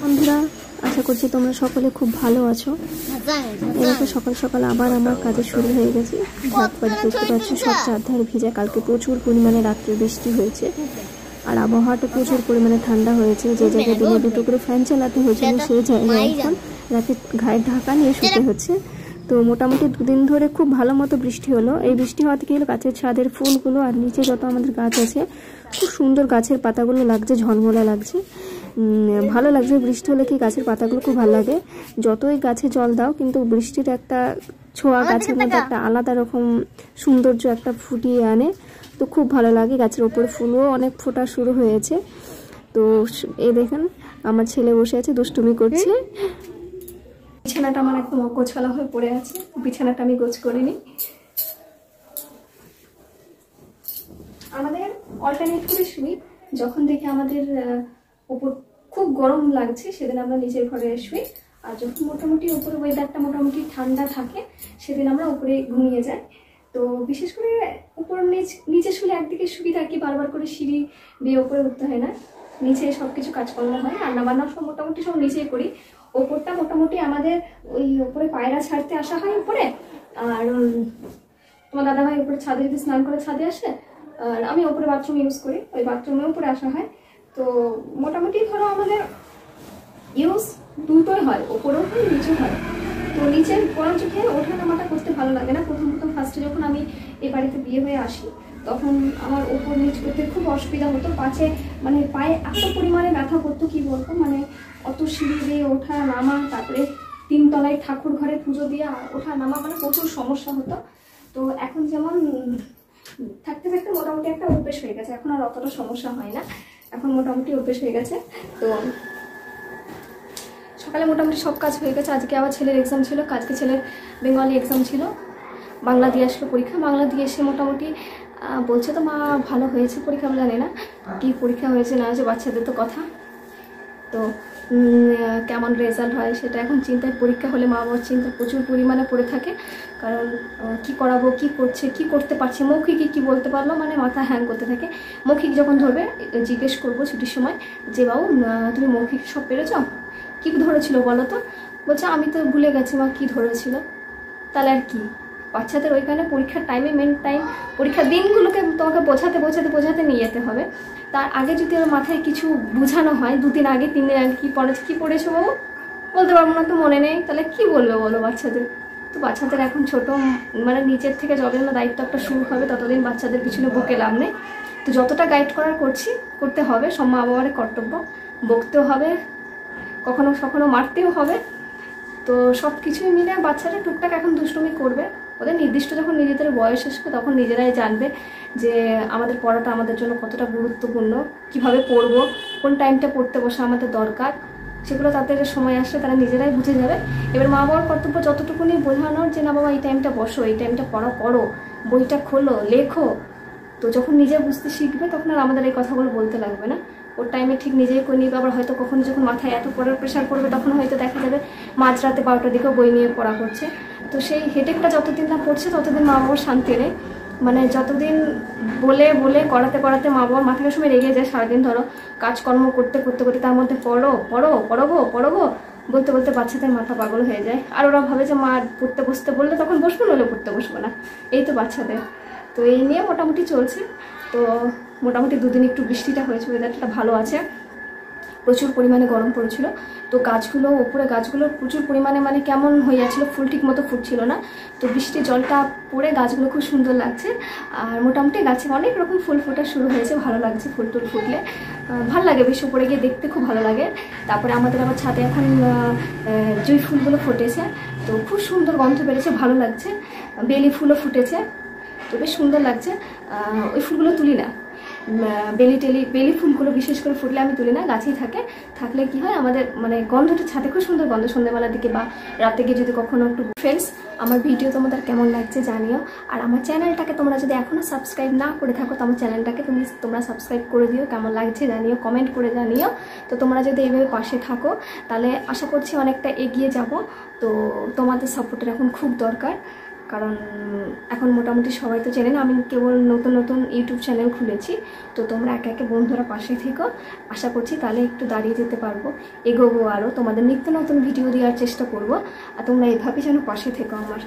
বন্ধুরা, আশা করছি তোমরা সকলে খুব ভালো আছো। এদিকে সকাল সকাল আবার আমার কাজে শুরু হয়ে গেছে। হাত পা দেখতে পাচ্ছি সব চারধার ভিজা। কালকে প্রচুর পরিমাণে রাত্রে বৃষ্টি হয়েছে আর আবহাওয়াটা প্রচুর পরিমাণে ঠান্ডা হয়েছে। যে জায়গায় দিনে দুটো করে ফ্যান চালাতে হয়েছিল সেই জায়গায় এখন রাতে গায়ে ঢাকা নিয়ে শুতে হচ্ছে। তো মোটামুটি দুদিন ধরে খুব ভালো মতো বৃষ্টি হলো। এই বৃষ্টি হওয়াতে কি হলো, গাছের ছাদের ফুলগুলো আর নিচে যত আমাদের গাছ আছে খুব সুন্দর গাছের পাতাগুলো লাগছে, ঝলমলা লাগছে, ভালো লাগছে। বৃষ্টি হলে কি গাছের পাতাগুলো খুব ভালো লাগে। যতই গাছে জল দাও কিন্তু বৃষ্টির একটা ছোঁয়া গাছের মধ্যে একটা আলাদা রকম সৌন্দর্য একটা ফুটিয়ে আনে। তো খুব ভালো লাগে। গাছের ওপরে ফুলও অনেক ফোটা শুরু হয়েছে। তো এই দেখেন আমার ছেলে বসে আছে, দুষ্টুমি করছে। বিছানাটা আমার একদম অগোছালো হয়ে পড়ে আছে, বিছানাটা আমি গোছ করিনি। আমাদের অল্টারনেট করে শুই। যখন দেখি আমাদের উপর খুব গরম লাগছে সেদিন আমরা নিচের ঘরে শুই, আর যখন মোটামুটি উপরে ওয়েদারটা মোটামুটি ঠান্ডা থাকে সেদিন আমরা উপরে ঘুমিয়ে যাই। তো বিশেষ করে উপর নিচে শুলে একদিকে সুবিধা কি, বারবার করে সিঁড়ি দিয়ে উপরে উঠতে হয় না, নিচে সব কিছু কাজকর্ম হয়, রান্নাবান্না সব মোটামুটি সব নিচেই করি। ওপরটা মোটামুটি আমাদের ওই উপরে পায়রা ছাড়তে আসা হয় উপরে, আর তোমার দাদাভাই উপরে ছাদে যদি স্নান করে ছাদে আসে, আর আমি ওপরে বাথরুম ইউজ করি, ওই বাথরুমে উপরে আসা হয়। তো মোটামুটি ধরো আমাদের ইউজ দুটোই হয়, ওপরেও হয় নিচেও হয়। তো নিচের গরম চোখে ওঠা নামাটা করতে ভালো লাগে না। প্রথম ফার্স্টে যখন আমি এই বাড়িতে বিয়ে হয়ে আসি তখন আমার ওপর নিচ করতে খুব অসুবিধা হতো। পায়ে এত পরিমাণে ব্যথা করতো কি বলতো, অত সিঁড়ি দিয়ে ওঠা নামা, তারপরে 3 তলায় ঠাকুর ঘরে পুজো দিয়ে ওঠা নামা, প্রচুর সমস্যা হতো। তো এখন যেমন থাকতে থাকতে মোটামুটি একটা অভ্যেস হয়ে গেছে, এখন আর অতটা সমস্যা হয় না, এখন মোটামুটি অভ্যেস হয়ে গেছে। তো সকালে মোটামুটি সব কাজ হয়ে গেছে। আজকে আবার ছেলের এক্সাম ছিল, আজকে ছেলের বেঙ্গলি এক্সাম ছিল, বাংলা দিয়ে আসলো পরীক্ষা। বাংলা দিয়ে এসে মোটামুটি বলছে তো মা ভালো হয়েছে পরীক্ষা, আমি জানি না কি পরীক্ষা হয়েছে না হয়েছে, বাচ্চাদের তো কথা। তো কেমন রেজাল্ট হয় সেটা এখন চিন্তায়। পরীক্ষা হলে মা বাবার চিন্তা প্রচুর পরিমাণে পড়ে থাকে, কারণ কি করাবো, কি করছে, কি করতে পারছে, মৌখিকে কি বলতে পারলো, মাথা হ্যাং করতে থাকে। মৌখিক যখন ধরবে জিজ্ঞেস করবো ছুটির সময় যে বাবু তুমি মৌখিক সব পেরেছ, কি ধরেছিল বলো তো? বলছে আমি তো ভুলে গেছি মা কি ধরেছিল। তাহলে আর কি, বাচ্চাদের ওইখানে পরীক্ষার টাইমে মেন টাইম, পরীক্ষার দিনগুলোকে তোমাকে বোঝাতে নিয়ে যেতে হবে। তার আগে যদি ওর মাথায় কিছু বোঝানো হয়, 2 দিন আগে 3 দিন আগে কি পড়েছো বাবু, বলতে পারবো না তো, মনে নেই, তাহলে কি বলবে বলো বাচ্চাদের? তো বাচ্চাদের এখন ছোট, নিচের থেকে যতদিন না দায়িত্ব একটা শুরু হবে ততদিন বাচ্চাদের পিছনে বকে লাভ নেই। তো যতটা গাইড করার করতে হবে, সব মা বাবার কর্তব্য, বকতেও হবে, কখনো মারতেও হবে। তো সব কিছুই মিলে বাচ্চারা টুকটাক এখন দুষ্টুমি করবে। ওদের নির্দিষ্ট যখন নিজেদের বয়স আসবে তখন নিজেরাই জানবে যে আমাদের পড়াটা আমাদের জন্য কতটা গুরুত্বপূর্ণ, কিভাবে পড়বো, কোন টাইমটা পড়তে বসা আমাদের দরকার, সেগুলো তাদের সময় আসলে তারা নিজেরাই বুঝে যাবে। এবার মা বাবার কর্তব্য যতটুকুনি বোঝানোর যে না বাবা এই টাইমটা বসো, এই টাইমটা পড়া করো, বইটা খোলো, লেখো। তো যখন নিজে বুঝতে শিখবে তখন আর আমাদের এই কথাগুলো বলতে লাগবে না। ওর টাইমে ঠিক নিজেই করে নিবে। আবার হয়তো কখনো যখন মাথায় এত পড়ার প্রেশার পড়বে তখন হয়তো দেখা যাবে মাঝরাতে 12টার দিকেও বই নিয়ে পড়া করছে। তো সেই হেডেকটা যতদিন না পড়ছে ততদিন মা বাবার শান্তি নেই। যতদিন বলে করাতে মা বাবার মাথার সময় রেগে যায়। সারাদিন ধরো কাজকর্ম করতে তার মধ্যে পড়বো বলতে বাচ্চাদের মাথা পাগল হয়ে যায়। আর ওরা ভাবে যে মা পড়তে বসতে বললে তখন বসবো, নইলে পড়তে বসবো না। এই তো বাচ্চাদের। তো এই নিয়ে মোটামুটি চলছে। তো মোটামুটি 2 দিন একটু বৃষ্টিটা হয়েছে, ওয়েদারটা ভালো আছে, প্রচুর পরিমাণে গরম পড়েছিল। তো উপরে গাছগুলো প্রচুর পরিমাণে কেমন হয়ে যাচ্ছিলো, ফুল ঠিক মতো ফুটছিল না। তো বৃষ্টির জলটা পড়ে গাছগুলো খুব সুন্দর লাগছে। আর মোটামুটি গাছে অনেক রকম ফুল ফোটা শুরু হয়েছে, ভালো লাগছে। ফুল টুল ফুটলে ভালো লাগে, বেশ উপরে গিয়ে দেখতে খুব ভালো লাগে। তারপরে আমাদের আবার ছাদে এখন জুঁই ফুলগুলো ফুটেছে, তো খুব সুন্দর গন্ধ বেড়েছে, ভালো লাগছে। বেলি ফুলও ফুটেছে, তো বেশ সুন্দর লাগছে। ওই ফুলগুলো তুলি না, বেলি ফুলগুলো বিশেষ করে ফুটলে আমি তুলি না, গাছেই থাকলে কি হয় আমাদের গন্ধটা ছাদে খুব সুন্দর গন্ধ, সন্ধ্যাবেলার দিকে বা রাতে গিয়ে যদি কখনো একটু। ফ্রেন্ডস, আমার ভিডিও তোমাদের কেমন লাগছে জানিও। আর আমার চ্যানেলটাকে তোমরা যদি এখনও সাবস্ক্রাইব না করে থাকো তো আমার চ্যানেলটাকে তোমরা সাবস্ক্রাইব করে দিও, কেমন লাগছে জানিও, কমেন্ট করে জানিও। তো তোমরা যদি এইভাবে পাশে থাকো তাহলে আশা করছি অনেকটা এগিয়ে যাব। তো তোমাদের সাপোর্টের এখন খুব দরকার, কারণ এখন মোটামুটি সবাই তো চেনে না, আমি কেবল নতুন নতুন ইউটিউব চ্যানেল খুলেছি। তো তোমরা একে একে বন্ধুরা পাশে থেকো, আশা করছি তাহলে একটু দাঁড়িয়ে যেতে পারবো, এগোবো, আরও তোমাদের নিত্য নতুন ভিডিও দেওয়ার চেষ্টা করব। আর তোমরা এভাবে যেন পাশে থেকো আমার।